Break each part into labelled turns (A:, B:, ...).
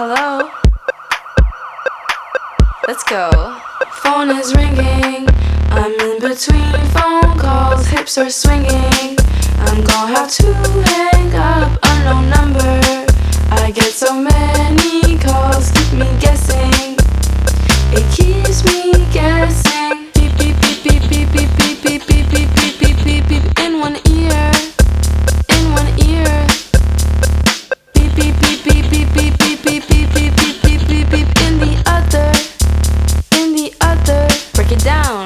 A: Hello? Let's go. Phone is ringing. I'm in between phone calls. Hips are swinging. I'm gonna have to hang up. Unknown number. I get so many calls. Keep me guessing. It keeps me guessing. Beep beep beep beep beep beep beep beep beep beep beep beep beep beep. In one ear. In one ear. Beep beep beep beep beep beep beep beep beep beep beep beep beep beep. In the other. In the other. Break it down.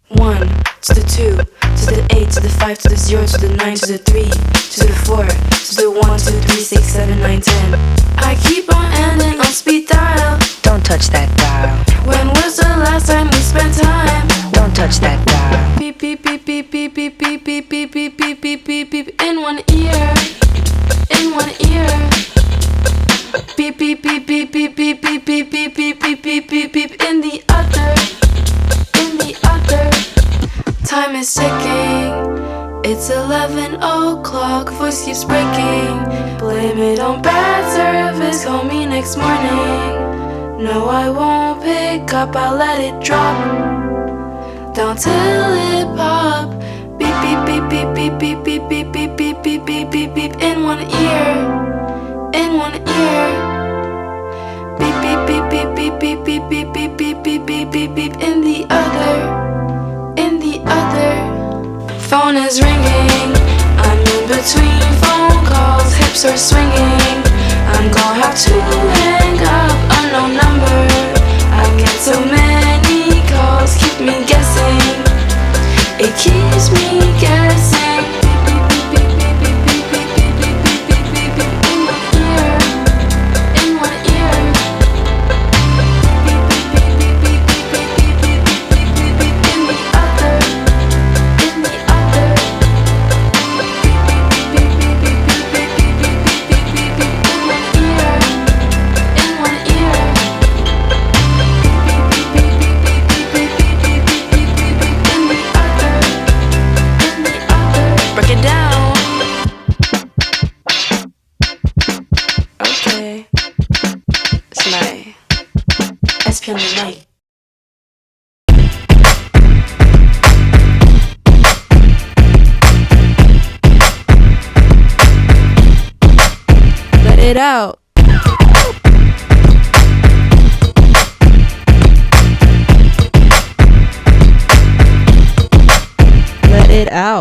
A: One to the 2 to the 8 to the 5 to the 0 to the 9 to the 3 to the 4 to the 1 2 3 6 7 9 10. I keep on ending on speed dial.
B: Don't touch that dial.
A: When was the last time we spent time?
B: Don't touch that dial.
A: Beep beep beep beep beep beep beep beep beep beep beep beep beep beep. In one ear. In one ear. Beep beep beep beep beep beep beep beep beep beep beep beep beep beep. In the other. In the other. Time is ticking. It's 11 o'clock. Voice keeps breaking. Blame it on bad service. Call me next morning. No, I won't pick up. I'll let it drop. Down till it pop. Beep beep beep beep beep beep beep beep beep beep beep beep beep. In one ear. In one ear. Beep beep beep beep beep beep beep beep beep beep beep beep beep. In the other. In the other. Phone is ringing. I'm in between phone calls. Hips are swinging. I'm gonna have to hang up. Unknown number. I get so many calls. Keep me guessing. It keeps me guessing. In one ear. In the other. In the other. In one ear. In the other. In the other. Break it down. Okay. Shanae. SP on the night. Let it out. Let it out.